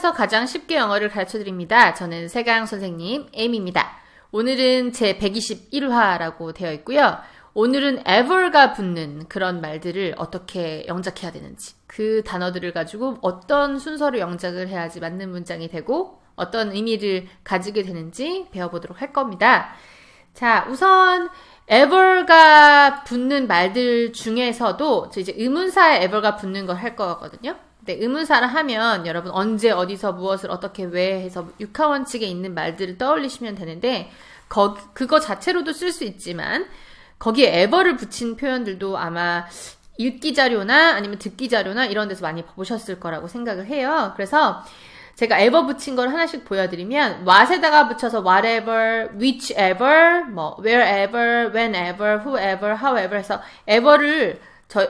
한국에서 가장 쉽게 영어를 가르쳐드립니다. 저는 세강 선생님 에이미입니다. 오늘은 제 121화라고 되어 있고요. 오늘은 ever가 붙는 그런 말들을 어떻게 영작해야 되는지, 그 단어들을 가지고 어떤 순서로 영작을 해야지 맞는 문장이 되고 어떤 의미를 가지게 되는지 배워보도록 할 겁니다. 자, 우선 ever가 붙는 말들 중에서도 저 이제 의문사에 ever가 붙는 걸 할 거거든요. 근데 의문사를 하면 여러분 언제, 어디서, 무엇을, 어떻게, 왜 해서 육하원칙에 있는 말들을 떠올리시면 되는데 그거 자체로도 쓸 수 있지만 거기에 ever를 붙인 표현들도 아마 읽기 자료나 아니면 듣기 자료나 이런 데서 많이 보셨을 거라고 생각을 해요. 그래서 제가 ever 붙인 걸 하나씩 보여드리면 what에다가 붙여서 whatever, whichever, 뭐 wherever, whenever, whoever, however 해서 ever를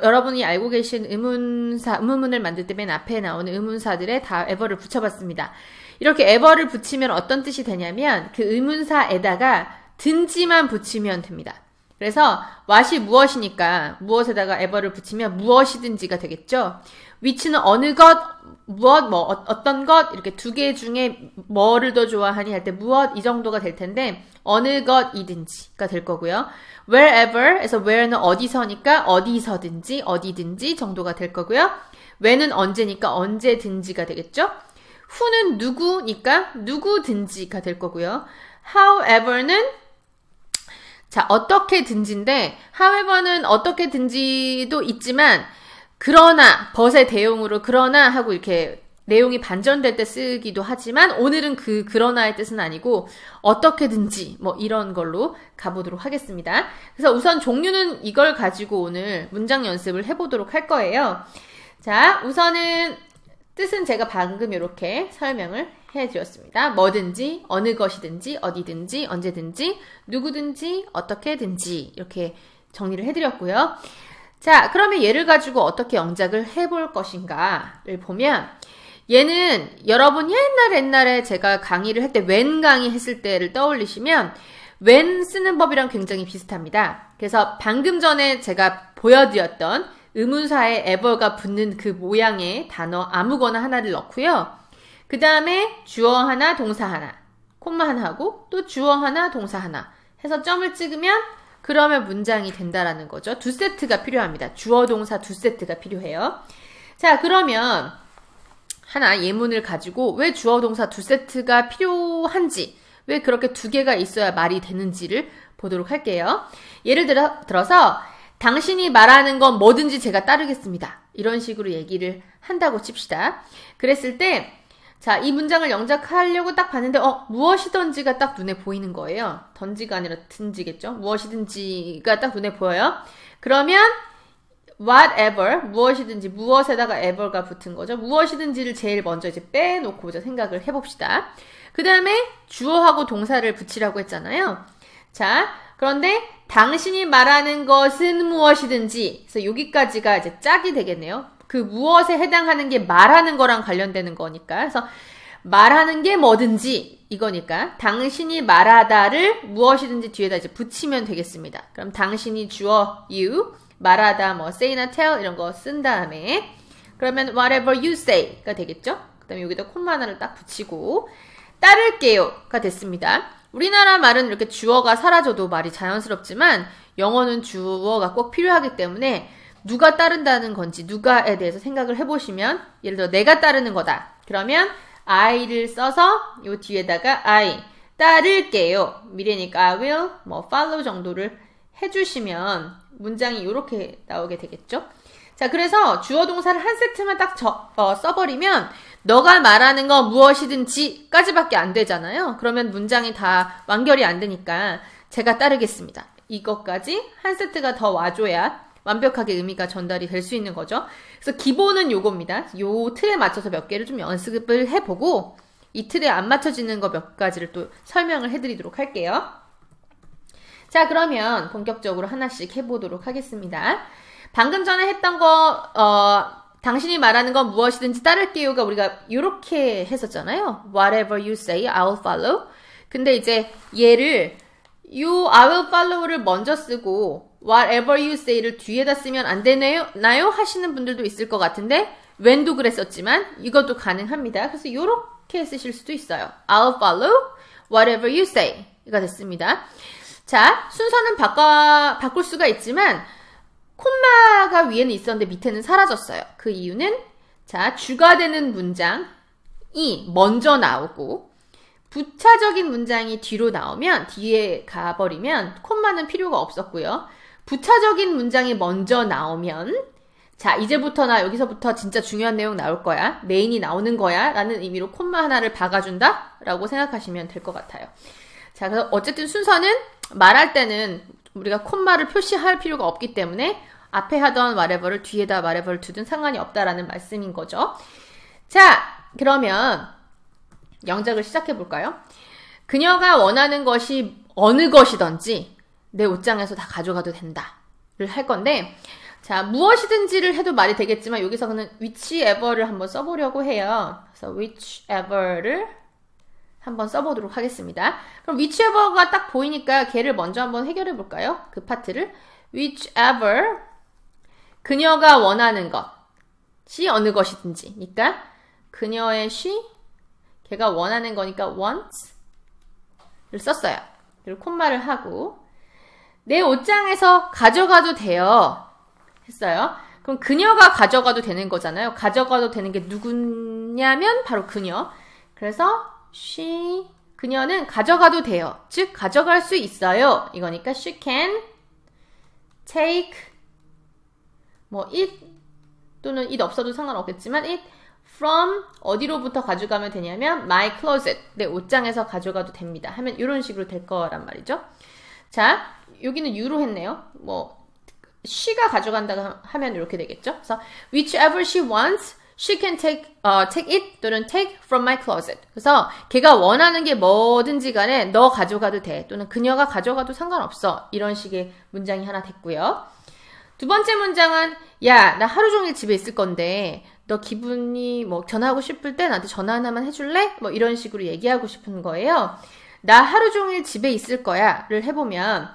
여러분이 알고 계신 의문문을 만들 때 맨 앞에 나오는 의문사들에 다 ever를 붙여봤습니다. 이렇게 ever를 붙이면 어떤 뜻이 되냐면 그 의문사에다가 든지만 붙이면 됩니다. 그래서 what이 무엇이니까 무엇에다가 ever를 붙이면 무엇이든지가 되겠죠. which는 어느 것, 무엇, 뭐 어떤 것 이렇게 두 개 중에 뭐를 더 좋아하니 할 때 무엇 이 정도가 될 텐데 어느 것이든지가 될 거고요. wherever에서 where는 어디서니까 어디서든지 어디든지 정도가 될 거고요. when은 언제니까 언제든지가 되겠죠. who는 누구니까 누구든지가 될 거고요. however는 자, 어떻게든지인데 however는 어떻게든지도 있지만 그러나 벗의 대용으로 그러나 하고 이렇게 내용이 반전될 때 쓰기도 하지만 오늘은 그러나의 뜻은 아니고 어떻게든지 뭐 이런 걸로 가보도록 하겠습니다. 그래서 우선 종류는 이걸 가지고 오늘 문장 연습을 해보도록 할 거예요. 자, 우선은 뜻은 제가 방금 이렇게 설명을 해드렸습니다. 뭐든지, 어느 것이든지, 어디든지, 언제든지, 누구든지, 어떻게든지 이렇게 정리를 해드렸고요. 자, 그러면 얘를 가지고 어떻게 영작을 해볼 것인가를 보면 얘는 여러분 옛날에 제가 강의를 할 때 when 강의 했을 때를 떠올리시면 when 쓰는 법이랑 굉장히 비슷합니다. 그래서 방금 전에 제가 보여드렸던 의문사에 ever가 붙는 그 모양의 단어 아무거나 하나를 넣고요. 그 다음에 주어 하나, 동사 하나, 콤마 하나 하고 또 주어 하나, 동사 하나 해서 점을 찍으면 그러면 문장이 된다라는 거죠. 두 세트가 필요합니다. 주어, 동사 두 세트가 필요해요. 자, 그러면 하나 예문을 가지고 왜 주어, 동사 두 세트가 필요한지, 왜 그렇게 두 개가 있어야 말이 되는지를 보도록 할게요. 예를 들어서 당신이 말하는 건 뭐든지 제가 따르겠습니다. 이런 식으로 얘기를 한다고 칩시다. 그랬을 때 자, 이 문장을 영작하려고 딱 봤는데 무엇이든지가 딱 눈에 보이는 거예요. 던지가 아니라 든지겠죠. 무엇이든지가 딱 눈에 보여요. 그러면 whatever, 무엇이든지, 무엇에다가 ever가 붙은 거죠. 무엇이든지를 제일 먼저 이제 빼놓고 생각을 해봅시다. 그 다음에 주어하고 동사를 붙이라고 했잖아요. 자, 그런데 당신이 말하는 것은 무엇이든지, 그래서 여기까지가 이제 짝이 되겠네요. 그 무엇에 해당하는 게 말하는 거랑 관련되는 거니까. 그래서 말하는 게 뭐든지 이거니까 당신이 말하다를 무엇이든지 뒤에다 이제 붙이면 되겠습니다. 그럼 당신이 주어 you, 말하다 뭐 say나 tell 이런 거 쓴 다음에 그러면 whatever you say가 되겠죠. 그 다음에 여기다 콤마 하나를 딱 붙이고 따를게요가 됐습니다. 우리나라 말은 이렇게 주어가 사라져도 말이 자연스럽지만 영어는 주어가 꼭 필요하기 때문에 누가 따른다는 건지 누가에 대해서 생각을 해보시면 예를 들어 내가 따르는 거다. 그러면 I를 써서 요 뒤에다가 I 따를게요. 미래니까 I will 뭐 follow 정도를 해주시면 문장이 이렇게 나오게 되겠죠. 자, 그래서 주어 동사를 한 세트만 딱 써버리면 너가 말하는 건 무엇이든지 까지밖에 안 되잖아요. 그러면 문장이 다 완결이 안 되니까 제가 따르겠습니다. 이것까지 한 세트가 더 와줘야 완벽하게 의미가 전달이 될 수 있는 거죠. 그래서 기본은 요겁니다. 요 틀에 맞춰서 몇 개를 좀 연습을 해보고 이 틀에 안 맞춰지는 거 몇 가지를 또 설명을 해드리도록 할게요. 자, 그러면 본격적으로 하나씩 해보도록 하겠습니다. 방금 전에 했던 거 당신이 말하는 건 무엇이든지 따를게요가 우리가 이렇게 했었잖아요. Whatever you say, I'll follow. 근데 이제 얘를 요 I will follow를 먼저 쓰고 whatever you say를 뒤에다 쓰면 안 되나요? 하시는 분들도 있을 것 같은데 when도 그랬었지만 이것도 가능합니다. 그래서 이렇게 쓰실 수도 있어요. I'll follow whatever you say 가 됐습니다. 자, 순서는 바꿀 수가 있지만 콤마가 위에는 있었는데 밑에는 사라졌어요. 그 이유는 자, 주가 되는 문장이 먼저 나오고 부차적인 문장이 뒤로 나오면 뒤에 가버리면 콤마는 필요가 없었고요. 부차적인 문장이 먼저 나오면 자, 이제부터 여기서부터 진짜 중요한 내용 나올 거야. 메인이 나오는 거야. 라는 의미로 콤마 하나를 박아준다? 라고 생각하시면 될 것 같아요. 자, 그래서 어쨌든 순서는 말할 때는 우리가 콤마를 표시할 필요가 없기 때문에 앞에 하던 whatever를 뒤에다 whatever를 두든 상관이 없다라는 말씀인 거죠. 자, 그러면 영작을 시작해 볼까요? 그녀가 원하는 것이 어느 것이든지 내 옷장에서 다 가져가도 된다를 할 건데 자, 무엇이든지를 해도 말이 되겠지만 여기서는 whichever를 한번 써보려고 해요. 그래서 whichever를 한번 써보도록 하겠습니다. 그럼 whichever가 딱 보이니까 걔를 먼저 한번 해결해 볼까요? 그 파트를 whichever 그녀가 원하는 것이 어느 것이든지 그러니까 그녀의 she 걔가 원하는 거니까 wants를 썼어요. 그리고 콤마를 하고 내 옷장에서 가져가도 돼요. 했어요. 그럼 그녀가 가져가도 되는 거잖아요. 가져가도 되는 게 누구냐면 바로 그녀. 그래서 그녀는 가져가도 돼요. 즉 가져갈 수 있어요. 이거니까 she can take it 또는 it 없어도 상관없겠지만 it from 어디로부터 가져가면 되냐면 my closet 내 옷장에서 가져가도 됩니다. 하면 이런 식으로 될 거란 말이죠. 자, 여기는 you로 했네요. she가 가져간다고 하면 이렇게 되겠죠. 그래서 whichever she wants, she can take it 또는 take from my closet. 그래서 걔가 원하는 게 뭐든지 간에 너 가져가도 돼. 또는 그녀가 가져가도 상관없어. 이런 식의 문장이 하나 됐고요. 두 번째 문장은 야, 나 하루 종일 집에 있을 건데 너 기분이 전화하고 싶을 때 나한테 전화 하나만 해줄래? 이런 식으로 얘기하고 싶은 거예요. 나 하루 종일 집에 있을 거야 를 해보면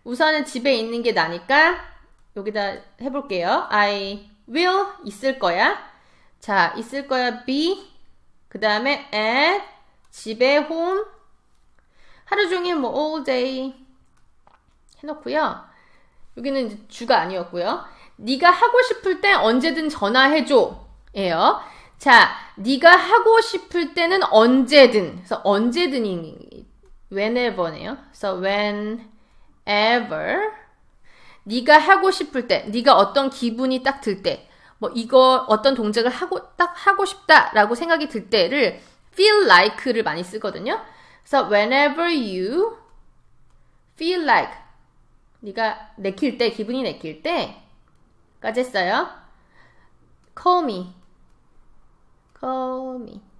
우선은 집에 있는 게 나니까 여기다 해볼게요. I will 있을 거야. 자, 있을 거야 be 그 다음에 at 집에 home 하루 종일 all day 해놓고요. 여기는 이제 주가 아니었고요. 네가 하고 싶을 때 언제든 전화해줘 예요. 자, 네가 하고 싶을 때는 언제든 그래서 언제든이 whenever네요. 그래서 whenever 네가 하고 싶을 때, 네가 어떤 기분이 딱 들 때, 이거 어떤 동작을 하고 싶다라고 생각이 들 때를 feel like를 많이 쓰거든요. 그래서 whenever you feel like 네가 내킬 때, 기분이 내킬 때까지 했어요. call me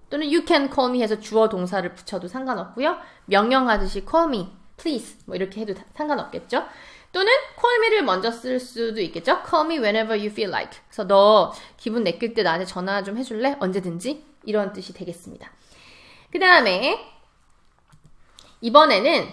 또는 you can call me 해서 주어 동사를 붙여도 상관없고요. 명령하듯이 call me, please 이렇게 해도 상관없겠죠. 또는 call me를 먼저 쓸 수도 있겠죠. call me whenever you feel like. 그래서 너 기분 내킬 때 나한테 전화 좀 해줄래? 언제든지 이런 뜻이 되겠습니다. 그 다음에 이번에는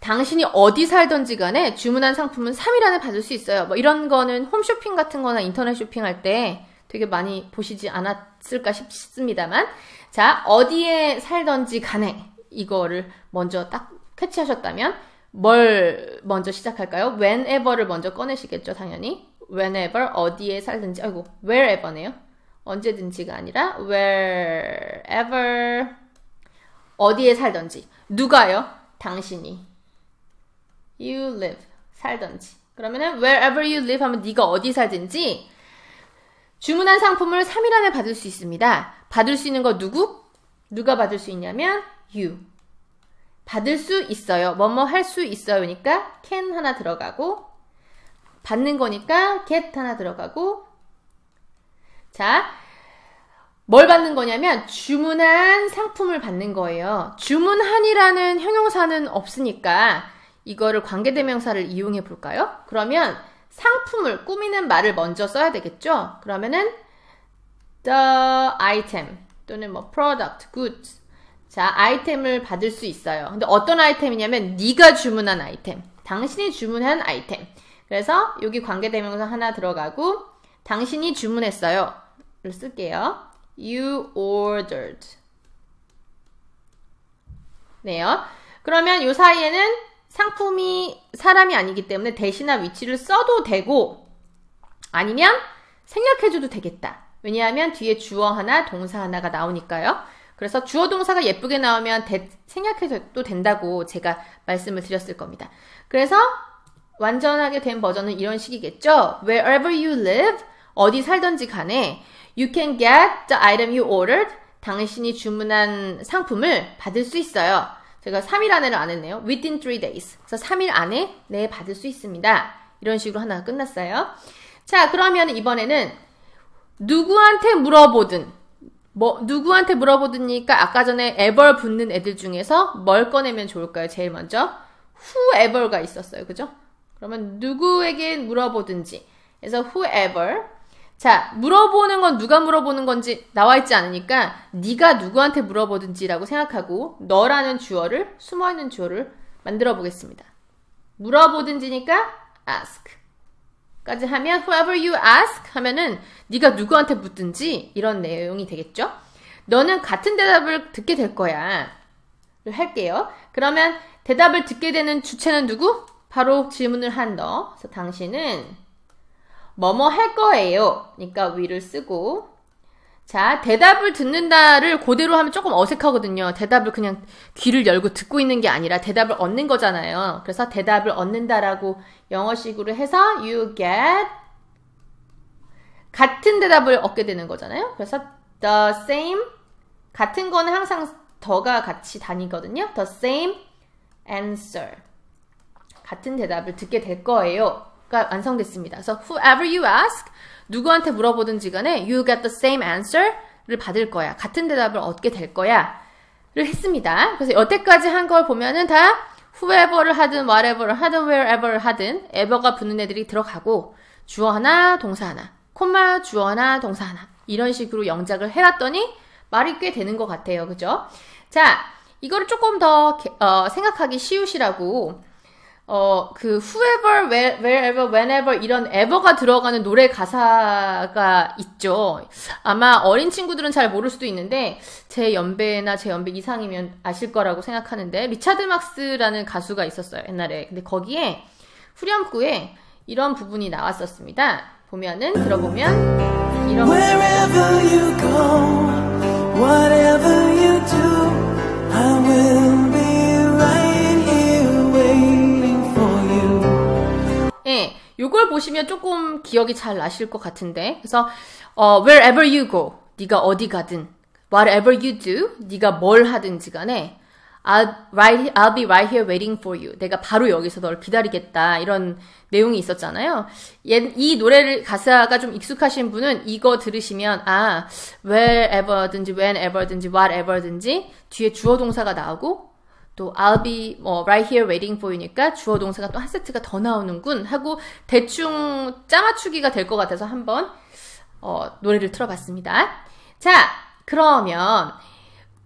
당신이 어디 살던지 간에 주문한 상품은 3일 안에 받을 수 있어요. 이런 거는 홈쇼핑 같은 거나 인터넷 쇼핑할 때 되게 많이 보시지 않았을까 싶습니다만 자, 어디에 살던지 간에 이거를 먼저 딱 캐치하셨다면 뭘 먼저 시작할까요? whenever를 먼저 꺼내시겠죠, 당연히. whenever, 어디에 살든지, wherever네요. 언제든지가 아니라 wherever, 어디에 살든지. 누가요? 당신이. you live, 살든지. 그러면은 wherever you live 하면 네가 어디 살든지 주문한 상품을 3일 안에 받을 수 있습니다. 받을 수 있는 거 누가 받을 수 있냐면 you. 받을 수 있어요. 할 수 있어요니까 can 하나 들어가고 받는 거니까 get 하나 들어가고 자, 뭘 받는 거냐면 주문한 상품을 받는 거예요. 주문한이라는 형용사는 없으니까 이거를 관계대명사를 이용해 볼까요? 그러면 상품을 꾸미는 말을 먼저 써야 되겠죠? 그러면은 the item 또는 product, goods 자, 아이템을 받을 수 있어요. 근데 어떤 아이템이냐면 네가 주문한 아이템, 당신이 주문한 아이템. 그래서 여기 관계대명사 하나 들어가고 당신이 주문했어요. 쓸게요. You ordered. 네요. 그러면 요 사이에는 상품이 사람이 아니기 때문에 대시나 위치를 써도 되고 아니면 생략해줘도 되겠다. 왜냐하면 뒤에 주어 하나, 동사 하나가 나오니까요. 그래서 주어 동사가 예쁘게 나오면 생략해도 된다고 제가 말씀을 드렸을 겁니다. 그래서 완전하게 된 버전은 이런 식이겠죠. Wherever you live, 어디 살던지 간에 you can get the item you ordered. 당신이 주문한 상품을 받을 수 있어요. 제가 3일 안에를 안 했네요. Within 3 days. 그래서 3일 안에 네, 받을 수 있습니다. 이런 식으로 하나가 끝났어요. 자, 그러면 이번에는 누구한테 물어보든 누구한테 물어보든니까 아까 전에 ever 붙는 애들 중에서 뭘 꺼내면 좋을까요? 제일 먼저 whoever가 있었어요. 그죠? 그러면 누구에게 물어보든지. 그래서 whoever. 자, 물어보는 건 누가 물어보는 건지 나와 있지 않으니까 네가 누구한테 물어보든지라고 생각하고 너라는 주어를, 숨어있는 주어를 만들어 보겠습니다. 물어보든지니까 ask 까지 하면 whoever you ask 하면은 네가 누구한테 묻든지 이런 내용이 되겠죠. 너는 같은 대답을 듣게 될 거야. 할게요. 그러면 대답을 듣게 되는 주체는 누구? 바로 질문을 한 너. 그래서 당신은 뭐뭐 할 거예요. 그러니까 will을 쓰고 자, 대답을 듣는다를 그대로 하면 조금 어색하거든요. 대답을 그냥 귀를 열고 듣고 있는 게 아니라 대답을 얻는 거잖아요. 그래서 대답을 얻는다라고 영어식으로 해서 you get 같은 대답을 얻게 되는 거잖아요. 그래서 the same 같은 거는 항상 더가 같이 다니거든요. the same answer 같은 대답을 듣게 될 거예요. 가 완성됐습니다. 그래서 whoever you ask 누구한테 물어보든지 간에 you get the same answer를 받을 거야. 같은 대답을 얻게 될 거야. 를 했습니다. 그래서 여태까지 한 걸 보면은 다 whoever를 하든 whatever를 하든 wherever를 하든 ever가 붙는 애들이 들어가고 주어 하나, 동사 하나, 콤마 주어 하나, 동사 하나 이런 식으로 영작을 해왔더니 말이 꽤 되는 것 같아요. 그죠? 자, 이거를 조금 더 생각하기 쉬우시라고 whoever, wherever, whenever 이런 ever가 들어가는 노래 가사가 있죠. 아마 어린 친구들은 잘 모를 수도 있는데 제 연배나 제 연배 이상이면 아실 거라고 생각하는데 리차드 막스라는 가수가 있었어요. 옛날에. 근데 거기에 후렴구에 이런 부분이 나왔었습니다. 보면은 들어보면 이런 Wherever you go, whatever you do, I will be right here waiting for you. 예, 요걸 보시면 조금 기억이 잘 나실 것 같은데 그래서 wherever you go, 네가 어디 가든 whatever you do, 네가 뭘 하든지 간에 I'll be right here waiting for you. 내가 바로 여기서 널 기다리겠다. 이런 내용이 있었잖아요. 이 노래를 가사가 좀 익숙하신 분은 이거 들으시면 wherever든지 whenever든지 whatever든지 뒤에 주어 동사가 나오고 또 I'll be right here waiting for you니까 주어 동사가 또 한 세트가 더 나오는군 하고 대충 짜맞추기가 될 것 같아서 한번 노래를 틀어봤습니다. 자, 그러면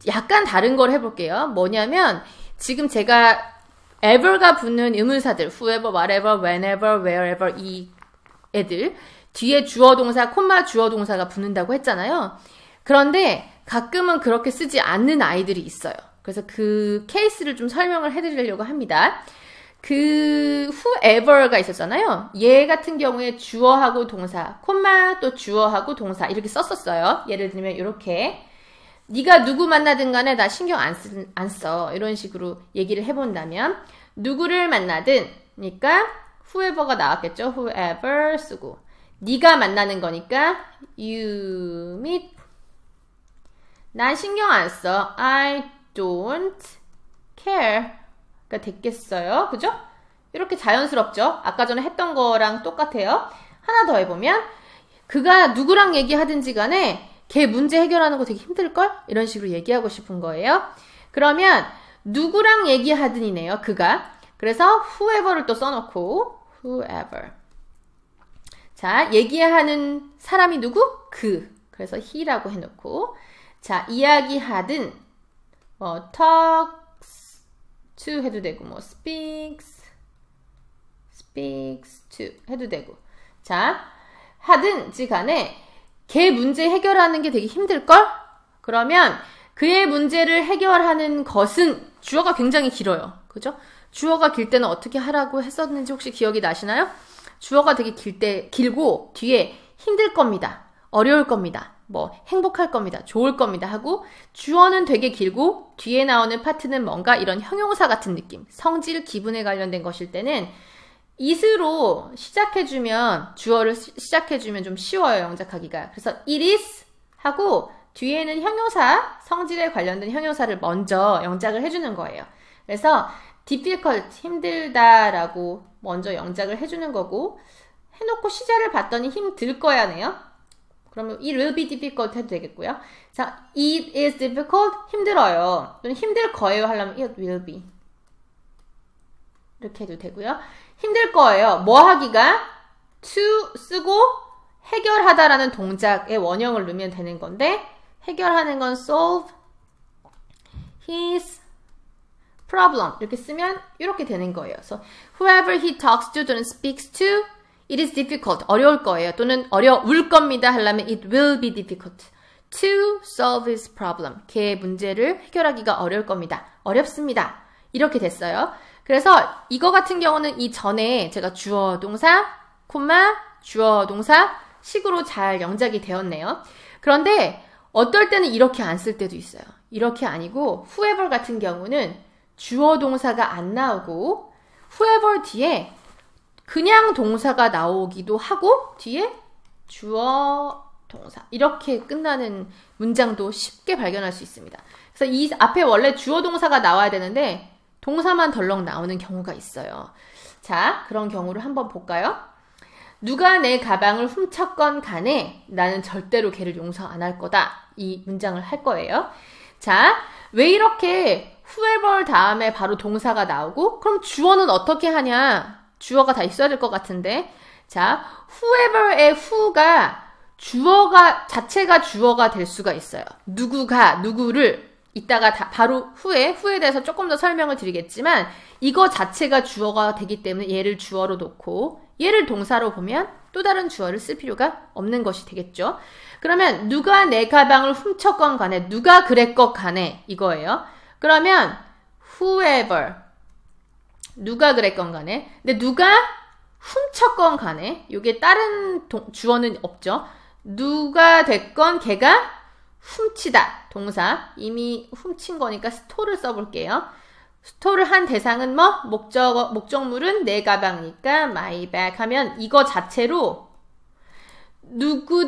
약간 다른 걸 해볼게요. 뭐냐면 지금 제가 ever가 붙는 의문사들 whoever, whatever, whenever, wherever 이 애들 뒤에 주어 동사, 콤마 주어 동사가 붙는다고 했잖아요. 그런데 가끔은 그렇게 쓰지 않는 아이들이 있어요. 그래서 그 케이스를 좀 설명을 해드리려고 합니다. 그 whoever가 있었잖아요. 얘 같은 경우에 주어하고 동사, 콤마 또 주어하고 동사 이렇게 썼었어요. 예를 들면 이렇게 네가 누구 만나든 간에 나 신경 안 써. 이런 식으로 얘기를 해본다면 누구를 만나든 그러니까 whoever가 나왔겠죠. whoever 쓰고 네가 만나는 거니까 you meet 난 신경 안 써. I don't care 가 됐겠어요. 그죠? 이렇게 자연스럽죠? 아까 전에 했던 거랑 똑같아요. 하나 더 해보면 그가 누구랑 얘기하든지 간에 걔 문제 해결하는 거 되게 힘들걸? 이런 식으로 얘기하고 싶은 거예요. 그러면 누구랑 얘기하든이네요. 그가. 그래서 whoever를 또 써놓고 whoever. 자, 얘기하는 사람이 누구? 그. 그래서 he라고 해놓고 자, 이야기하든 talks to 해도 되고 speaks to 해도 되고 자, 하든지 간에 걔 문제 해결하는 게 되게 힘들걸? 그러면 그의 문제를 해결하는 것은 주어가 굉장히 길어요. 그죠? 주어가 길 때는 어떻게 하라고 했었는지 혹시 기억이 나시나요? 주어가 되게 길고 뒤에 힘들 겁니다. 어려울 겁니다. 뭐 행복할 겁니다. 좋을 겁니다 하고 주어는 되게 길고 뒤에 나오는 파트는 뭔가 이런 형용사 같은 느낌, 성질, 기분에 관련된 것일 때는 it으로 시작해주면 주어를 시작해주면 좀 쉬워요. 영작하기가. 그래서 it is 하고 뒤에는 형용사, 성질에 관련된 형용사를 먼저 영작을 해주는 거예요. 그래서 difficult, 힘들다라고 먼저 영작을 해주는 거고 해놓고 시제를 봤더니 힘들 거야네요. 그러면 it will be difficult 해도 되겠고요. 자, it is difficult, 힘들어요. 또는 힘들 거예요 하려면 it will be 이렇게 해도 되고요. 힘들 거예요. 뭐 하기가? to 쓰고 해결하다라는 동작의 원형을 넣으면 되는 건데 해결하는 건 solve his problem 이렇게 쓰면 이렇게 되는 거예요. So, whoever he talks to 또는 speaks to it is difficult 어려울 거예요. 또는 어려울 겁니다 하려면 it will be difficult to solve his problem 걔의 문제를 해결하기가 어려울 겁니다. 어렵습니다. 이렇게 됐어요. 그래서 이거 같은 경우는 이 전에 제가 주어 동사, 콤마, 주어 동사 식으로 잘 영작이 되었네요. 그런데 어떨 때는 이렇게 안 쓸 때도 있어요. 이렇게 아니고 whoever 같은 경우는 주어 동사가 안 나오고 whoever 뒤에 그냥 동사가 나오기도 하고 뒤에 주어 동사 이렇게 끝나는 문장도 쉽게 발견할 수 있습니다. 그래서 이 앞에 원래 주어 동사가 나와야 되는데 동사만 덜렁 나오는 경우가 있어요. 자, 그런 경우를 한번 볼까요? 누가 내 가방을 훔쳤건 간에 나는 절대로 걔를 용서 안 할 거다. 이 문장을 할 거예요. 자, 왜 이렇게 whoever 다음에 바로 동사가 나오고 그럼 주어는 어떻게 하냐? 주어가 다 있어야 될 것 같은데 자, whoever의 who가 자체가 주어가 될 수가 있어요. 누구가 누구를 이따가 바로 후에 대해서 조금 더 설명을 드리겠지만 이거 자체가 주어가 되기 때문에 얘를 주어로 놓고 얘를 동사로 보면 또 다른 주어를 쓸 필요가 없는 것이 되겠죠. 그러면 누가 내 가방을 훔쳤건 간에 누가 그랬건 간에 이거예요. 그러면 whoever 누가 그랬건 간에 근데 누가 훔쳤건 간에 이게 다른 주어는 없죠. 누가 됐건 걔가 훔치다 동사 이미 훔친 거니까 스토를 써볼게요. 스토를 한 대상은 뭐? 목적물은 내 가방이니까 my bag 하면 이거 자체로 누가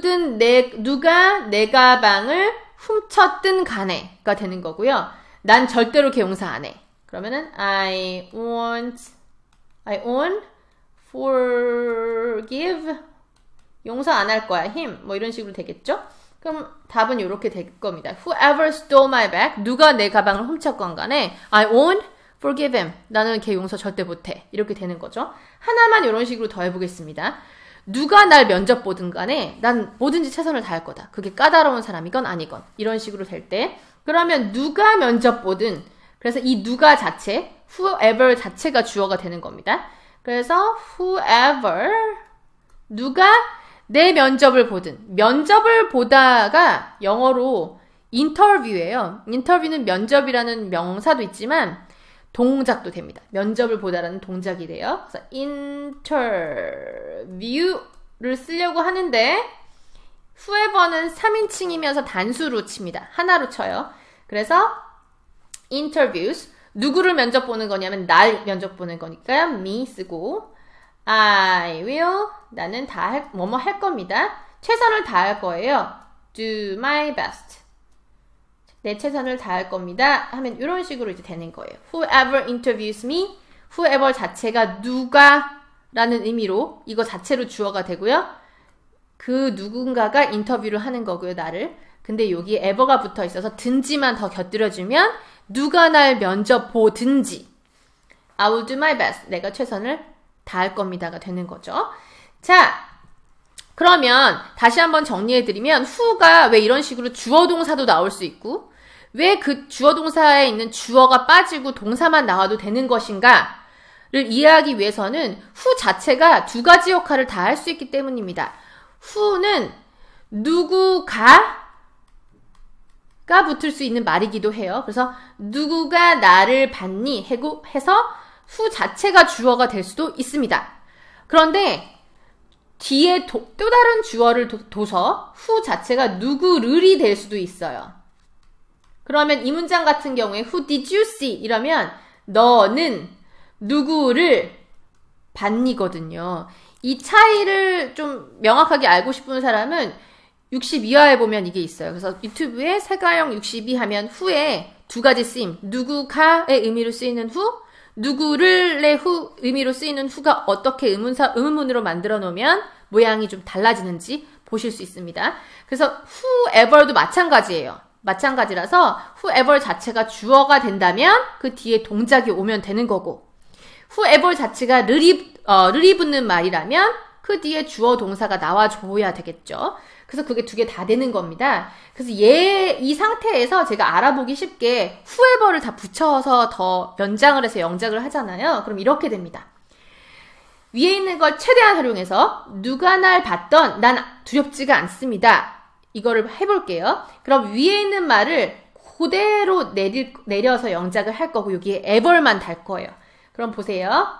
내 가방을 훔쳤든 간에가 되는 거고요. 난 절대로 걔 용서 안 해. 그러면은 I won't forgive 용서 안 할 거야. him 뭐 이런 식으로 되겠죠? 그럼 답은 이렇게 될 겁니다. Whoever stole my bag, 누가 내 가방을 훔쳤건 간에 I won't forgive him. 나는 걔 용서 절대 못해. 이렇게 되는 거죠. 하나만 이런 식으로 더 해보겠습니다. 누가 날 면접 보든 간에 난 뭐든지 최선을 다할 거다. 그게 까다로운 사람이건 아니건 이런 식으로 될 때 그러면 누가 면접 보든 그래서 이 누가 자체, whoever 자체가 주어가 되는 겁니다. 그래서 whoever 누가 내 면접을 보든 면접을 보다가 영어로 인터뷰예요. 인터뷰는 면접이라는 명사도 있지만 동작도 됩니다. 면접을 보다라는 동작이 돼요. 그래서 인터뷰를 쓰려고 하는데 whoever는 3인칭이면서 단수로 칩니다. 하나로 쳐요. 그래서 interviews 누구를 면접 보는 거냐면 날 면접 보는 거니까 me 쓰고 I will 나는 뭐뭐 할 겁니다. 최선을 다할 거예요. do my best 내 최선을 다할 겁니다. 하면 이런 식으로 이제 되는 거예요. Whoever interviews me whoever 자체가 누가 라는 의미로 이거 자체로 주어가 되고요. 그 누군가가 인터뷰를 하는 거고요. 나를. 근데 여기에 ever가 붙어 있어서 든지만 더 곁들여주면 누가 날 면접 보든지 I will do my best 내가 최선을 다할 겁니다가 되는 거죠. 자, 그러면 다시 한번 정리해드리면 who가 왜 이런 식으로 주어 동사도 나올 수 있고 왜 그 주어 동사에 있는 주어가 빠지고 동사만 나와도 되는 것인가를 이해하기 위해서는 who 자체가 두 가지 역할을 다 할 수 있기 때문입니다. who는 누구가 붙을 수 있는 말이기도 해요. 그래서 누구가 나를 받니? 해서 후 자체가 주어가 될 수도 있습니다. 그런데 뒤에 또 다른 주어를 둬서 후 자체가 누구를이 될 수도 있어요. 그러면 이 문장 같은 경우에 Who did you see? 이러면 너는 누구를 봤니거든요. 이 차이를 좀 명확하게 알고 싶은 사람은 62화에 보면 이게 있어요. 그래서 유튜브에 세가형 62 하면 후에 두 가지 쓰임. 누구가의 의미로 쓰이는 후, 누구를의 후 의미로 쓰이는 후가 어떻게 의문문으로 만들어 놓으면 모양이 좀 달라지는지 보실 수 있습니다. 그래서 whoever도 마찬가지예요. 마찬가지라서 whoever 자체가 주어가 된다면 그 뒤에 동작이 오면 되는 거고, whoever 자체가 르리 붙는 말이라면 그 뒤에 주어 동사가 나와줘야 되겠죠. 그래서 그게 두 개 다 되는 겁니다. 그래서 이 상태에서 제가 알아보기 쉽게 whoever를 다 붙여서 더 연장을 해서 영작을 하잖아요. 그럼 이렇게 됩니다. 위에 있는 걸 최대한 활용해서 누가 날 봤던 난 두렵지가 않습니다. 이거를 해볼게요. 그럼 위에 있는 말을 그대로 내려서 영작을 할 거고 여기에 ever만 달 거예요. 그럼 보세요.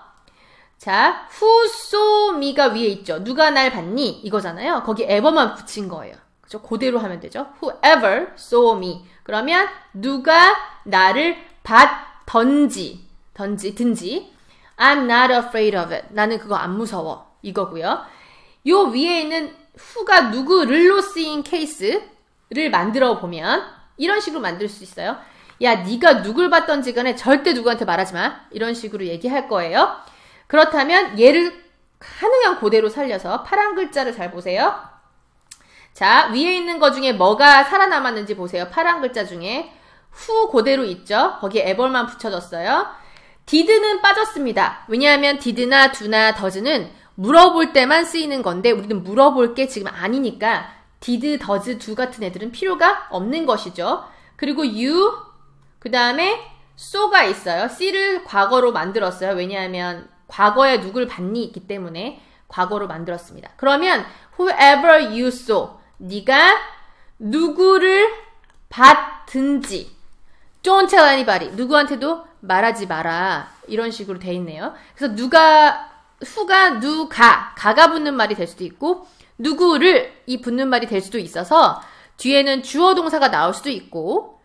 자, who saw me가 위에 있죠. 누가 날 봤니? 이거잖아요. 거기 ever만 붙인 거예요. 그죠? 그대로 하면 되죠. Whoever saw me. 그러면 누가 나를 봤던지. I'm not afraid of it. 나는 그거 안 무서워. 이거고요. 요 위에 있는 who가 누구를로 쓰인 케이스를 만들어 보면 이런 식으로 만들 수 있어요. 야, 네가 누굴 봤던지 간에 절대 누구한테 말하지 마. 이런 식으로 얘기할 거예요. 그렇다면 얘를 가능한 그대로 살려서 파란 글자를 잘 보세요. 자, 위에 있는 거 중에 뭐가 살아남았는지 보세요. 파란 글자 중에 who 그대로 있죠. 거기에 ever만 붙여졌어요. did는 빠졌습니다. 왜냐하면 did나 do나 does는 물어볼 때만 쓰이는 건데 우리는 물어볼 게 지금 아니니까 did, does, do 같은 애들은 필요가 없는 것이죠. 그리고 you, 그 다음에 so가 있어요. C를 과거로 만들었어요. 왜냐하면 과거에 누굴 봤니 있기 때문에 과거로 만들었습니다. 그러면 whoever you saw, 네가 누구를 봤든지 don't tell anybody, 누구한테도 말하지 마라. 이런 식으로 돼 있네요. 그래서 who가 가가 붙는 말이 될 수도 있고 누구를 이 붙는 말이 될 수도 있어서 뒤에는 주어 동사가 나올 수도 있고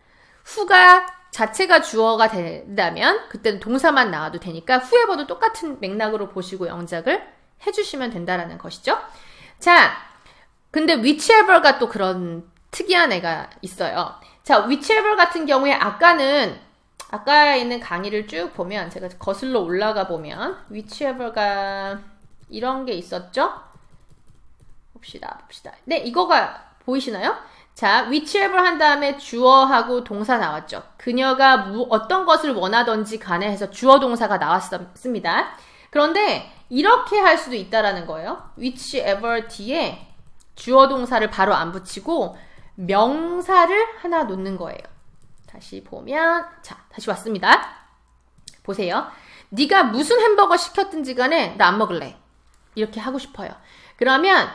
who가 자체가 주어가 된다면 그때는 동사만 나와도 되니까 whoever도 똑같은 맥락으로 보시고 영작을 해주시면 된다라는 것이죠. 자, 근데 whichever가 또 그런 특이한 애가 있어요. 자, whichever 같은 경우에 아까 있는 강의를 쭉 보면 제가 거슬러 올라가 보면 whichever가 이런 게 있었죠? 봅시다. 네, 이거가 보이시나요? 자, whichever 한 다음에 주어하고 동사 나왔죠. 그녀가 어떤 것을 원하던지 간에 해서 주어 동사가 나왔습니다. 그런데 이렇게 할 수도 있다라는 거예요. whichever 뒤에 주어 동사를 바로 안 붙이고 명사를 하나 놓는 거예요. 다시 보면, 자, 다시 왔습니다. 보세요. 네가 무슨 햄버거 시켰든지 간에 나 안 먹을래. 이렇게 하고 싶어요. 그러면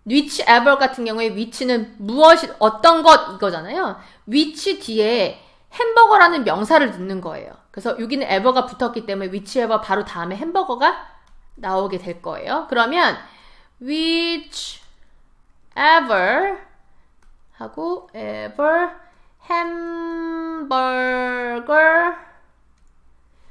whichever 같은 경우에 which는 어떤 것 이거잖아요. which 뒤에 햄버거라는 명사를 넣는 거예요. 그래서 여기는 ever가 붙었기 때문에 whichever 바로 다음에 햄버거가 나오게 될 거예요. 그러면 whichever 하고 ever 햄버거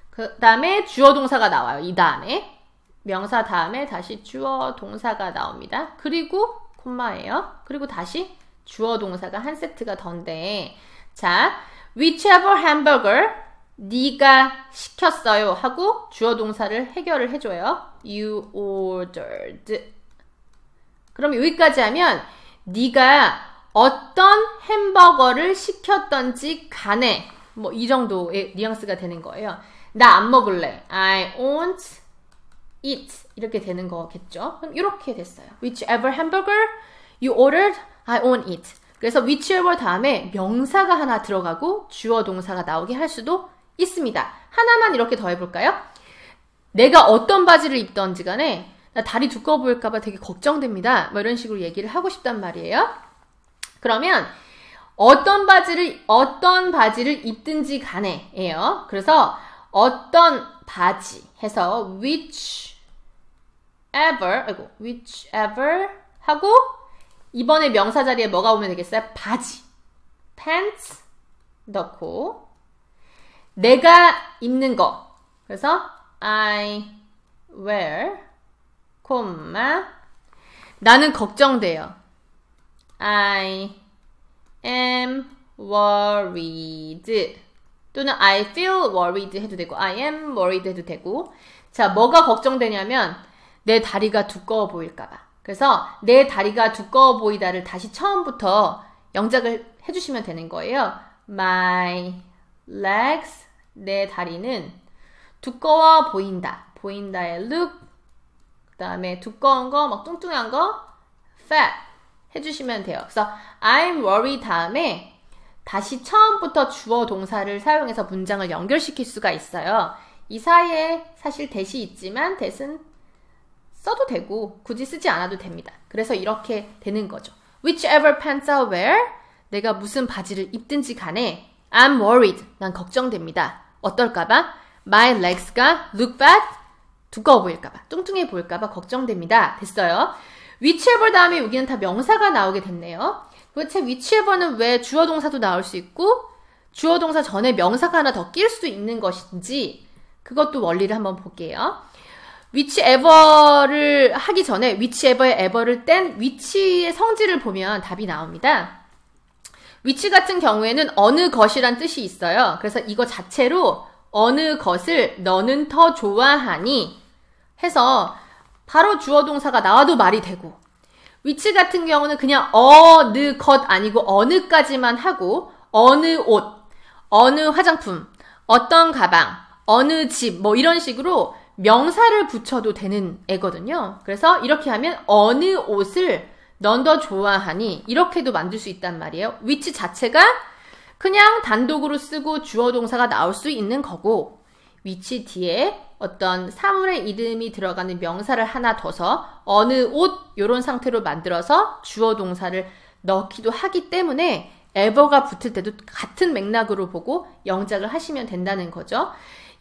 그 다음에 주어 동사가 나와요. 이 다음에 명사 다음에 다시 주어 동사가 나옵니다. 그리고 콤마예요. 그리고 다시 주어 동사가 한 세트가 던데 자, whichever hamburger 네가 시켰어요 하고 주어 동사를 해결을 해줘요. You ordered. 그럼 여기까지 하면 네가 어떤 햄버거를 시켰던지 간에 뭐 이 정도의 뉘앙스가 되는 거예요. 나 안 먹을래. I won't eat. 이렇게 되는 거겠죠. 그럼 이렇게 됐어요. Whichever hamburger you ordered, I won't eat. 그래서 whichever 다음에 명사가 하나 들어가고 주어 동사가 나오게 할 수도 있습니다. 하나만 이렇게 더 해볼까요? 내가 어떤 바지를 입던지 간에 나 다리 두꺼워 보일까봐 되게 걱정됩니다. 뭐 이런 식으로 얘기를 하고 싶단 말이에요. 그러면 어떤 바지를 입든지 간에예요. 그래서 어떤 바지 해서 whichever 하고 이번에 명사 자리에 뭐가 오면 되겠어요? 바지. pants 넣고 내가 입는 거. 그래서 I wear, 나는 걱정돼요. I am worried. 또는 I feel worried 해도 되고 I am worried 해도 되고. 자, 뭐가 걱정되냐면 내 다리가 두꺼워 보일까봐. 그래서 내 다리가 두꺼워 보이다를 다시 처음부터 영작을 해주시면 되는 거예요. My legs, 내 다리는 두꺼워 보인다. 보인다의 look, 그 다음에 두꺼운 거, 막 뚱뚱한 거, fat 해주시면 돼요. 그래서 I'm worried 다음에 다시 처음부터 주어 동사를 사용해서 문장을 연결시킬 수가 있어요. 이 사이에 사실 that이 있지만 that은 써도 되고 굳이 쓰지 않아도 됩니다. 그래서 이렇게 되는 거죠. Whichever pants I wear, 내가 무슨 바지를 입든지 간에 I'm worried, 난 걱정됩니다. 어떨까봐? My legs가 look fat, 두꺼워 보일까봐, 뚱뚱해 보일까봐 걱정됩니다. 됐어요. whichever 다음에 여기는 다 명사가 나오게 됐네요. 도대체 whichever는 왜 주어 동사도 나올 수 있고 주어 동사 전에 명사가 하나 더 낄 수 있는 것인지 그것도 원리를 한번 볼게요. whichever를 하기 전에 whichever의 ever를 뗀 which의 성질을 보면 답이 나옵니다. which 같은 경우에는 어느 것이란 뜻이 있어요. 그래서 이거 자체로 어느 것을 너는 더 좋아하니 해서 바로 주어 동사가 나와도 말이 되고, which 같은 경우는 그냥 어느 것 아니고 어느까지만 하고 어느 옷, 어느 화장품, 어떤 가방, 어느 집 뭐 이런 식으로 명사를 붙여도 되는 애거든요. 그래서 이렇게 하면 어느 옷을 넌 더 좋아하니 이렇게도 만들 수 있단 말이에요. which 자체가 그냥 단독으로 쓰고 주어 동사가 나올 수 있는 거고, which 뒤에 어떤 사물의 이름이 들어가는 명사를 하나 둬서 어느 옷 이런 상태로 만들어서 주어 동사를 넣기도 하기 때문에 ever가 붙을 때도 같은 맥락으로 보고 영작을 하시면 된다는 거죠.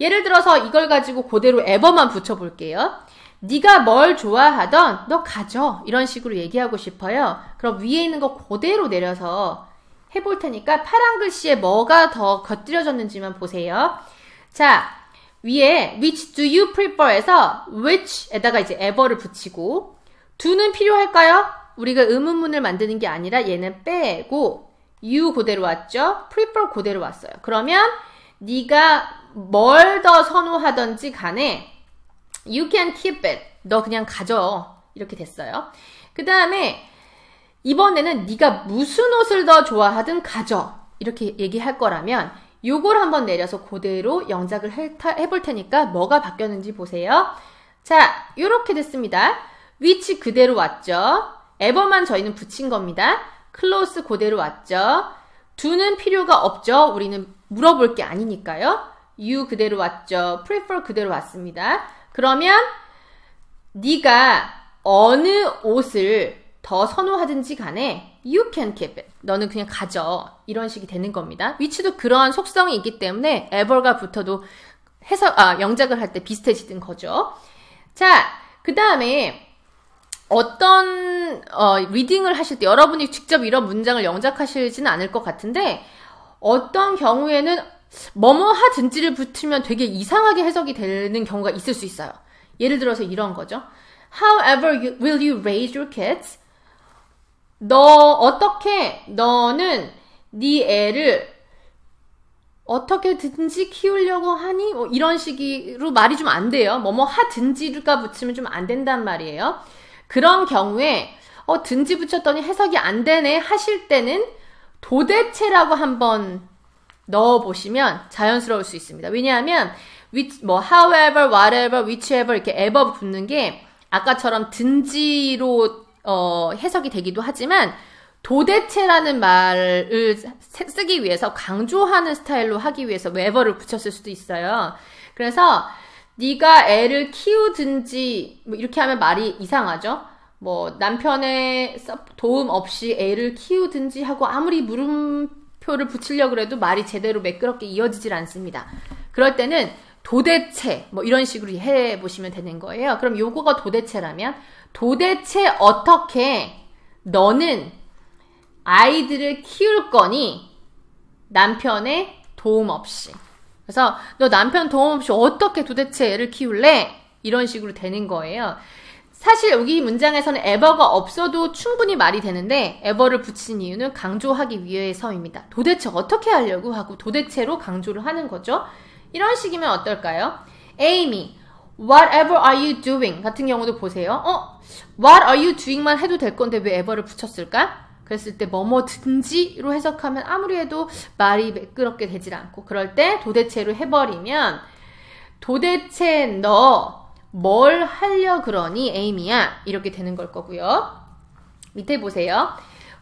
예를 들어서 이걸 가지고 그대로 ever만 붙여볼게요. 네가 뭘 좋아하던 너 가져, 이런 식으로 얘기하고 싶어요. 그럼 위에 있는 거 그대로 내려서 해볼 테니까 파란 글씨에 뭐가 더 곁들여졌는지만 보세요. 자, 위에 which do you prefer에서 which에다가 이제 ever를 붙이고, do는 필요할까요? 우리가 의문문을 만드는 게 아니라 얘는 빼고 you 그대로 왔죠? prefer 그대로 왔어요. 그러면 네가 뭘 더 선호하던지 간에 you can keep it, 너 그냥 가져, 이렇게 됐어요. 그 다음에 이번에는 네가 무슨 옷을 더 좋아하든 가져, 이렇게 얘기할 거라면 요걸 한번 내려서 그대로 영작을 해볼 테니까 뭐가 바뀌었는지 보세요. 자, 요렇게 됐습니다. which 그대로 왔죠. ever만 저희는 붙인 겁니다. close 그대로 왔죠. do는 필요가 없죠. 우리는 물어볼 게 아니니까요. you 그대로 왔죠. prefer 그대로 왔습니다. 그러면 네가 어느 옷을 더 선호하든지 간에 you can keep it, 너는 그냥 가져, 이런 식이 되는 겁니다. which도 그러한 속성이 있기 때문에 ever가 붙어도 영작을 할 때 비슷해지는 거죠. 자, 그 다음에 어떤 리딩을 하실 때 여러분이 직접 이런 문장을 영작하시지는 않을 것 같은데 어떤 경우에는 뭐뭐 하든지를 붙이면 되게 이상하게 해석이 되는 경우가 있을 수 있어요. 예를 들어서 이런 거죠. However will you raise your kids? 너는 네 애를 어떻게든지 키우려고 하니? 뭐 이런 식으로 말이 좀 안 돼요. 뭐뭐 하든지가 붙이면 좀 안 된단 말이에요. 그런 경우에 든지 붙였더니 해석이 안 되네 하실 때는 도대체라고 한번 넣어보시면 자연스러울 수 있습니다. 왜냐하면 however, whatever, whichever 이렇게 ever 붙는 게 아까처럼 든지로 해석이 되기도 하지만 도대체라는 말을 쓰기 위해서 강조하는 스타일로 하기 위해서 wherever를 붙였을 수도 있어요. 그래서 네가 애를 키우든지 뭐 이렇게 하면 말이 이상하죠. 뭐 남편의 도움 없이 애를 키우든지 하고 아무리 물음표를 붙이려고 해도 말이 제대로 매끄럽게 이어지질 않습니다. 그럴 때는 도대체 뭐 이런 식으로 해보시면 되는 거예요. 그럼 요거가 도대체라면 도대체 어떻게 너는 아이들을 키울 거니? 남편의 도움 없이. 그래서 너 남편 도움 없이 어떻게 도대체 애를 키울래? 이런 식으로 되는 거예요. 사실 여기 문장에서는 ever가 없어도 충분히 말이 되는데 ever를 붙인 이유는 강조하기 위해서입니다. 도대체 어떻게 하려고 하고 도대체로 강조를 하는 거죠. 이런 식이면 어떨까요? Amy, whatever are you doing? 같은 경우도 보세요. what are you doing만 해도 될 건데 왜 ever를 붙였을까? 그랬을 때 뭐뭐든지로 해석하면 아무리 해도 말이 매끄럽게 되질 않고 그럴 때 도대체로 해버리면 도대체 너 뭘 하려 그러니 에이미야 이렇게 되는 걸 거고요. 밑에 보세요.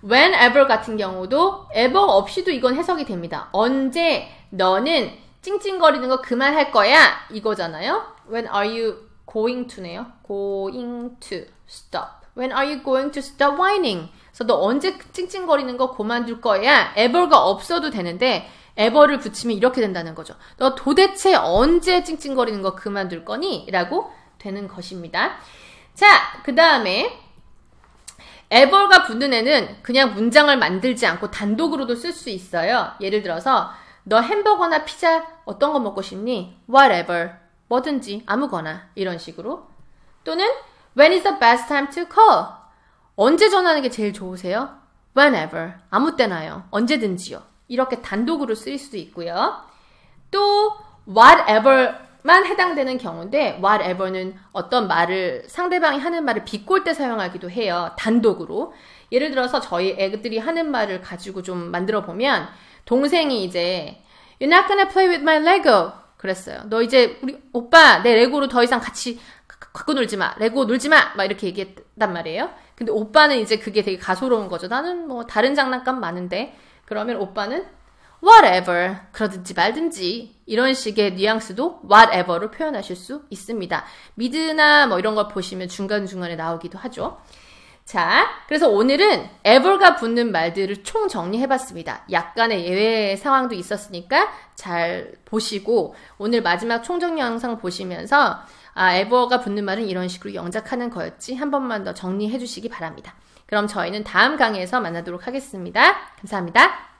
whenever 같은 경우도 ever 없이도 이건 해석이 됩니다. 언제 너는 찡찡거리는 거 그만할 거야 이거잖아요. When are you going to네요. going to stop. When are you going to stop whining? 그래서 너 언제 찡찡거리는 거 그만둘 거야? ever가 없어도 되는데 ever를 붙이면 이렇게 된다는 거죠. 너 도대체 언제 찡찡거리는 거 그만둘 거니? 라고 되는 것입니다. 자, 그 다음에 ever가 붙는 애는 그냥 문장을 만들지 않고 단독으로도 쓸 수 있어요. 예를 들어서 너 햄버거나 피자 어떤 거 먹고 싶니? whatever. 뭐든지 아무거나 이런 식으로. 또는 when is the best time to call? 언제 전화하는 게 제일 좋으세요? whenever. 아무 때나요. 언제든지요. 이렇게 단독으로 쓸 수도 있고요. 또 whatever만 해당되는 경우인데 whatever는 어떤 말을 상대방이 하는 말을 비꼴 때 사용하기도 해요. 단독으로. 예를 들어서 저희 애들이 하는 말을 가지고 좀 만들어 보면 동생이 이제 You're not gonna play with my Lego 그랬어요. 너 이제 우리 오빠 내 레고로 더 이상 같이 갖고 놀지 마. 레고 놀지 마. 막 이렇게 얘기했단 말이에요. 근데 오빠는 이제 그게 되게 가소로운 거죠. 나는 뭐 다른 장난감 많은데. 그러면 오빠는 whatever 그러든지 말든지 이런 식의 뉘앙스도 whatever로 표현하실 수 있습니다. 미드나 뭐 이런 걸 보시면 중간중간에 나오기도 하죠. 자, 그래서 오늘은 ever가 붙는 말들을 총 정리해봤습니다. 약간의 예외 상황도 있었으니까 잘 보시고 오늘 마지막 총정리 영상 보시면서 ever가 붙는 말은 이런 식으로 영작하는 거였지 한 번만 더 정리해 주시기 바랍니다. 그럼 저희는 다음 강의에서 만나도록 하겠습니다. 감사합니다.